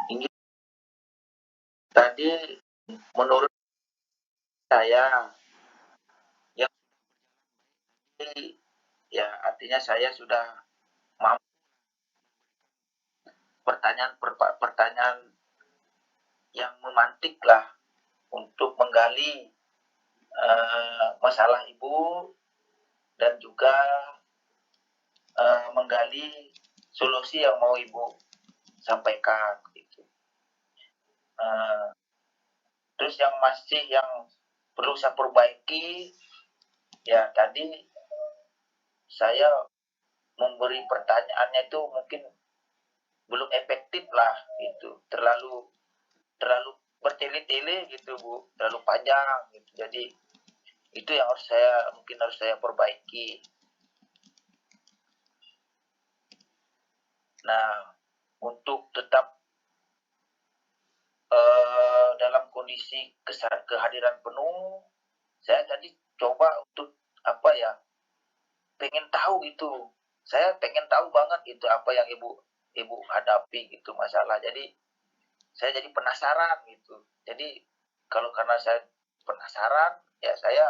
Ini tadi menurut saya yang ini ya artinya saya sudah mampu pertanyaan yang memantik lah untuk menggali masalah ibu dan juga menggali solusi yang mau ibu sampaikan gitu. Terus yang masih yang perlu saya perbaiki ya tadi saya memberi pertanyaannya itu mungkin belum efektif lah gitu, terlalu bertele-tele gitu Bu, terlalu panjang gitu. Jadi itu yang mungkin harus saya perbaiki. Nah, untuk tetap dalam kondisi kehadiran penuh, saya tadi coba untuk apa ya, pengen tahu gitu. Saya pengen tahu banget itu apa yang ibu hadapi gitu masalah. Jadi saya jadi penasaran gitu. Jadi kalau karena saya penasaran, ya saya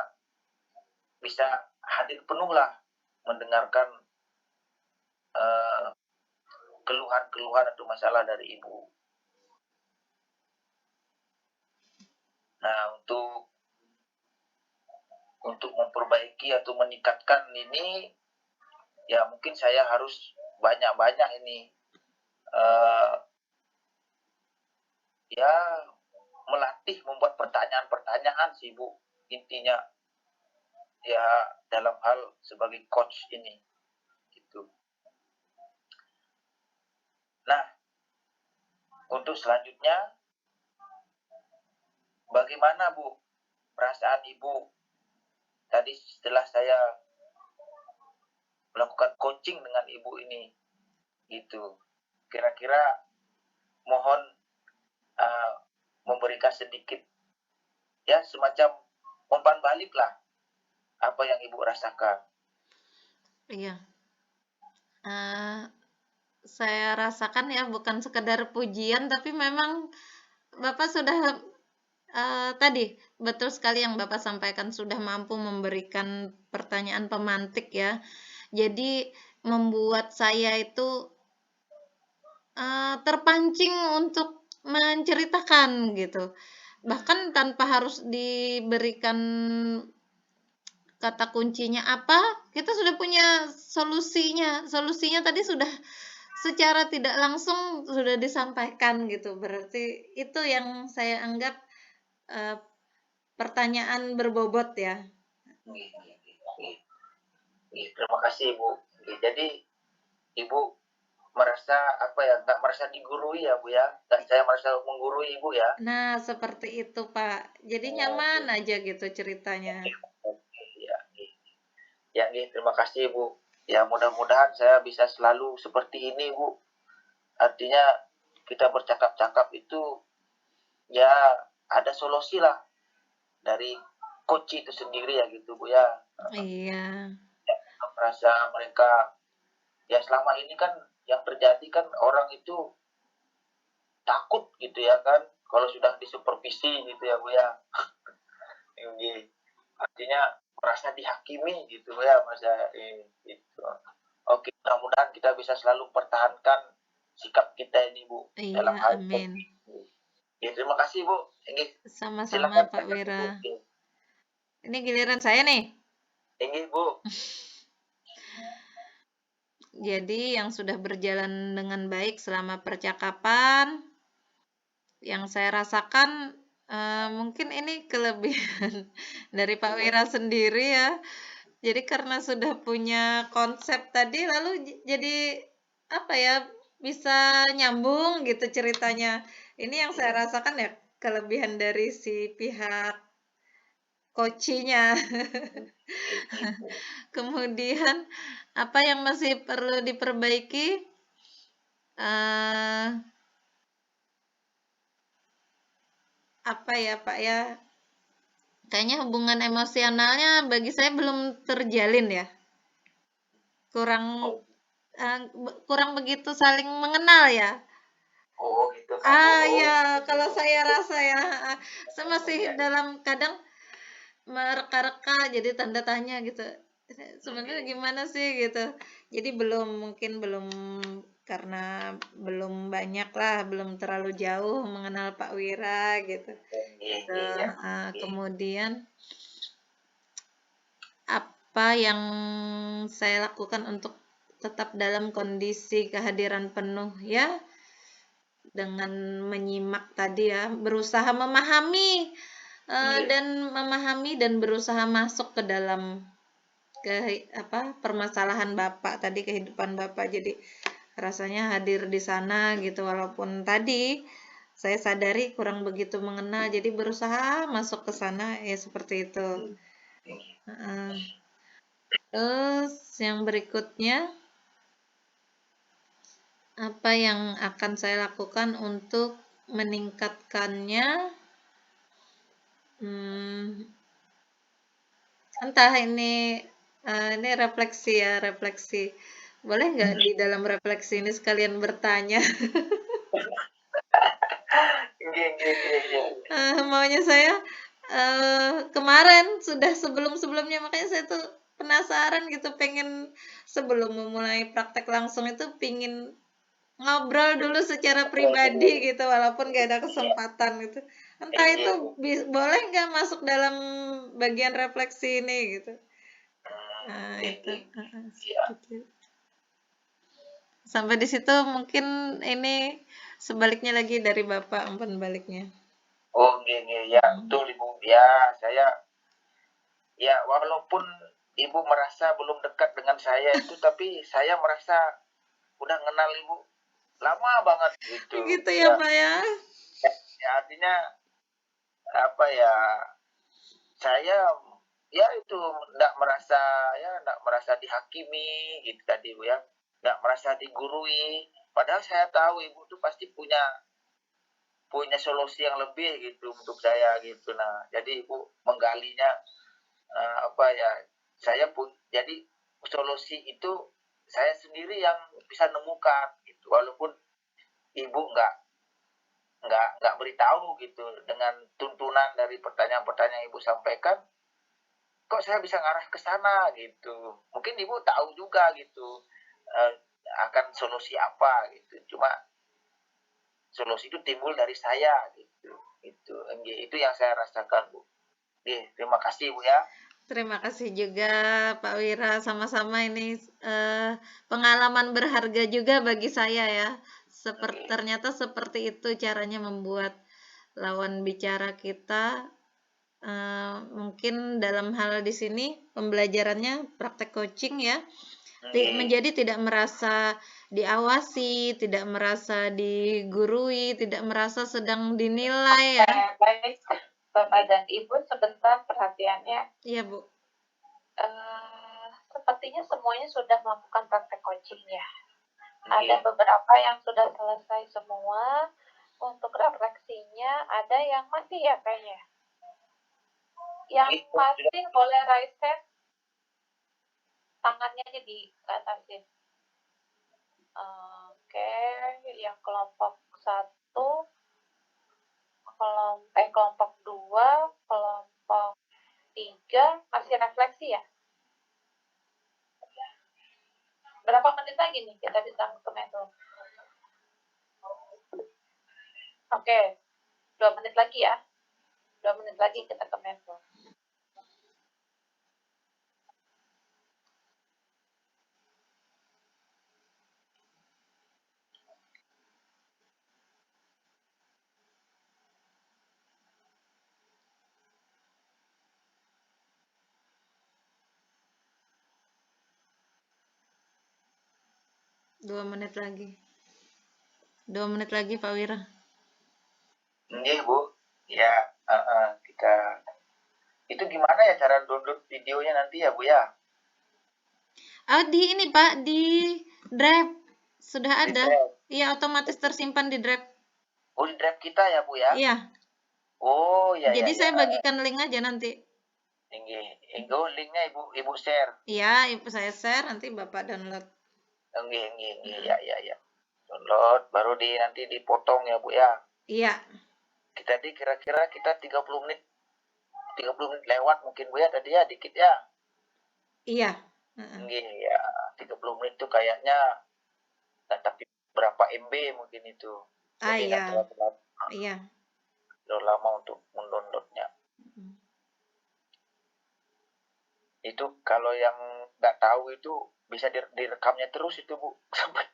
bisa hadir penuh lah mendengarkan keluhan-keluhan atau masalah dari ibu. Nah, untuk memperbaiki atau meningkatkan ini, ya mungkin saya harus banyak-banyak ini ya melatih membuat pertanyaan-pertanyaan sih Bu, intinya ya dalam hal sebagai coach ini gitu. Nah, untuk selanjutnya bagaimana Bu perasaan ibu tadi setelah saya melakukan coaching dengan ibu ini gitu. Kira-kira mohon memberikan sedikit ya semacam umpan balik lah apa yang ibu rasakan. Iya. Saya rasakan ya bukan sekedar pujian, tapi memang Bapak sudah tadi betul sekali yang Bapak sampaikan, sudah mampu memberikan pertanyaan pemantik ya. Jadi membuat saya itu terpancing untuk menceritakan gitu. Bahkan tanpa harus diberikan kata kuncinya apa, kita sudah punya solusinya. Solusinya tadi sudah secara tidak langsung sudah disampaikan gitu. Berarti itu yang saya anggap uh, pertanyaan berbobot ya. Terima kasih ibu. Jadi ibu merasa apa ya, nggak merasa digurui ya Bu ya, dan saya merasa menggurui ibu ya. Nah, seperti itu Pak. Jadi nyaman aja gitu ceritanya. Ya, ya, terima kasih Bu. Ya mudah-mudahan saya bisa selalu seperti ini Bu. Artinya kita bercakap-cakap itu ya ada solusi lah dari coach itu sendiri ya gitu Bu ya. Iya. Merasa mereka ya selama ini kan yang terjadi kan orang itu takut gitu ya kan kalau sudah disupervisi gitu ya Bu ya. Ini artinya merasa dihakimi gitu ya masa gitu. Oke, mudah-mudahan kita bisa selalu pertahankan sikap kita ini Bu Iya, dalam hal amin. ini. Ya, terima kasih Bu. Ini Sama-sama silakan Pak Bu. Wira. Ini giliran saya nih. Ini Bu. Jadi yang sudah berjalan dengan baik selama percakapan, yang saya rasakan mungkin ini kelebihan dari Pak Wira sendiri ya. Jadi karena sudah punya konsep tadi, lalu jadi apa ya, bisa nyambung gitu ceritanya. Ini yang saya rasakan ya kelebihan dari si pihak coaching-nya. Kemudian apa yang masih perlu diperbaiki? eh apa ya Pak ya? Kayaknya hubungan emosionalnya bagi saya belum terjalin ya. Kurang Oh, kurang begitu saling mengenal ya. oh gitu. Ya, kalau saya rasa ya, saya masih dalam kadang mereka-reka jadi tanda tanya gitu. Sebenarnya gimana sih gitu. Jadi mungkin belum karena belum banyak lah, belum terlalu jauh mengenal Pak Wira gitu. Gitu. Kemudian apa yang saya lakukan untuk tetap dalam kondisi kehadiran penuh ya, dengan menyimak tadi ya, berusaha memahami dan berusaha masuk ke dalam permasalahan Bapak tadi, kehidupan Bapak. Jadi rasanya hadir di sana gitu, walaupun tadi saya sadari kurang begitu mengenal, jadi berusaha masuk ke sana ya, seperti itu. Terus yang berikutnya, apa yang akan saya lakukan untuk meningkatkannya? Entah ini refleksi ya, refleksi. Boleh nggak di dalam refleksi ini sekalian bertanya? Maunya saya kemarin sudah sebelumnya, makanya saya tuh penasaran gitu, pengen sebelum memulai praktek langsung itu pingin ngobrol dulu secara pribadi gitu, walaupun gak ada kesempatan gitu. Entah itu boleh nggak masuk dalam bagian refleksi ini gitu. Nah, itu sampai di situ. Mungkin ini sebaliknya lagi dari Bapak, umpan baliknya. Ya betul Ibu. Ya, saya ya walaupun Ibu merasa belum dekat dengan saya itu, tapi saya merasa udah kenal Ibu lama banget gitu. Gitu ya, Pak ya. Ya artinya apa ya? Saya ya itu enggak merasa dihakimi gitu tadi Bu ya. Enggak merasa digurui. Padahal saya tahu Ibu tuh pasti punya solusi yang lebih gitu untuk saya gitu. Nah, jadi Ibu menggalinya saya pun jadi solusi itu saya sendiri yang bisa nemukan gitu, walaupun Ibu nggak beritahu gitu. Dengan tuntunan dari pertanyaan-pertanyaan Ibu sampaikan, kok saya bisa ngarah ke sana gitu. Mungkin Ibu tahu juga gitu akan solusi apa gitu, cuma solusi itu timbul dari saya gitu. Itu yang saya rasakan Bu. Terima kasih Bu ya. Terima kasih juga Pak Wira, sama-sama ini pengalaman berharga juga bagi saya ya. Ternyata seperti itu caranya membuat lawan bicara kita. Mungkin dalam hal di sini pembelajarannya praktek coaching ya, menjadi tidak merasa diawasi, tidak merasa digurui, tidak merasa sedang dinilai ya. Baik, Bapak dan Ibu, sebentar perhatiannya. Iya Bu. Sepertinya semuanya sudah melakukan praktek coaching ya. Ada beberapa yang sudah selesai semua. Untuk refleksinya ada yang masih ya kayaknya. Yang masih boleh raise hand, tangannya aja di atasin. Oke, yang kelompok 1, kelompok 2, kelompok 3 masih refleksi ya. Berapa menit lagi nih kita bisa ke metro? Oke, 2 menit lagi ya. 2 menit lagi kita ke metro. Dua menit lagi. 2 menit lagi Pak Wira. Iya Bu. Ya, kita itu gimana ya cara download videonya nanti ya Bu ya? Di ini Pak, di Drive sudah ada. Iya, otomatis tersimpan di Drive. Oh, di Drive kita ya Bu ya? Iya. Oh ya. Jadi saya bagikan link aja nanti. Linknya Ibu share. Iya, Ibu saya share, nanti Bapak download. Ya. Download, baru nanti dipotong ya Bu ya. Iya. Tadi kira-kira kita 30 menit lewat mungkin Bu ya tadi ya, dikit ya. Iya. Mungkin ya 30 menit tuh kayaknya, nah, tapi berapa MB mungkin itu. Jadi nggak Iya. terlalu Iya. lama untuk mendownloadnya. Itu kalau yang nggak tahu itu bisa direkamnya terus itu Bu. Sampai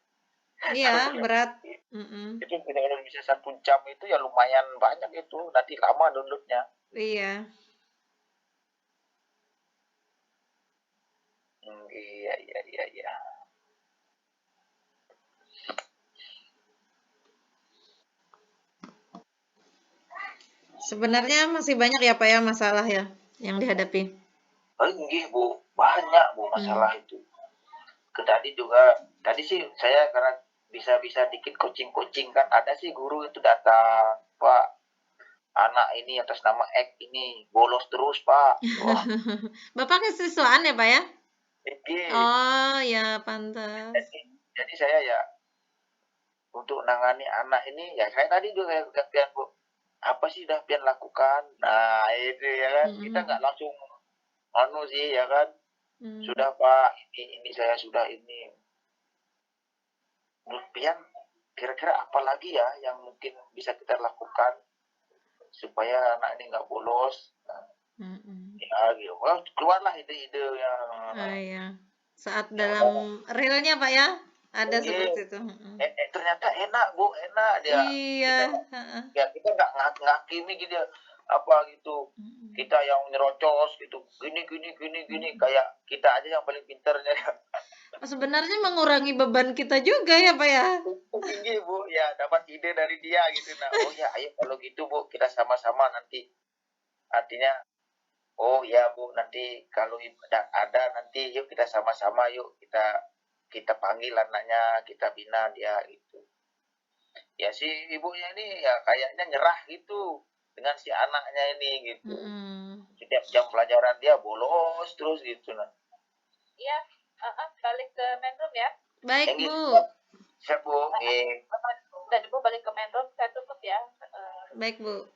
Iya, berat. itu benar-benar bisa 1 jam itu ya lumayan banyak itu, nanti lama downloadnya. Iya. Iya. Sebenarnya masih banyak ya Pak ya masalah ya yang dihadapi. Enggih Bu, banyak Bu masalah itu. Tadi sih saya karena bisa dikit coaching kan, ada sih guru itu datang, Pak, anak ini atas nama X ini bolos terus Pak. Wah, Bapak kesiswaan ya Pak ya? ini. Oh ya pantas. Jadi saya ya untuk nangani anak ini ya saya tadi juga pian Bu, apa sih dah pian lakukan. Nah itu ya kan, kita nggak langsung sih ya kan. Sudah Pak, ini saya sudah ini. Menurut pian kira-kira apa lagi ya yang mungkin bisa kita lakukan supaya anak ini nggak bolos. Ya gitu. Well, keluarlah ide-ide yang Iya. Saat dalam realnya Pak ya ada seperti itu. ternyata enak Bu, enak dia. Iya. Kita nggak ngakimi gitu apa gitu. Kita yang nyerocos gitu, gini kayak kita aja yang paling pinternya. Sebenarnya mengurangi beban kita juga ya Pak ya. Tinggi Bu, ya dapat ide dari dia gitu. Nah, oh ya ayo kalau gitu Bu, kita sama-sama nanti. Artinya, oh ya Bu, nanti kalau ada nanti yuk kita sama-sama yuk kita panggil anaknya, kita bina dia gitu. Ya si ibunya ini ya kayaknya nyerah gitu dengan si anaknya ini gitu. Setiap jam pelajaran dia bolos terus gitu. Nah. Iya, balik ke main room ya. Baik Bu. Siap Bu. Dan Ibu balik ke main room, saya tutup ya. Baik Bu.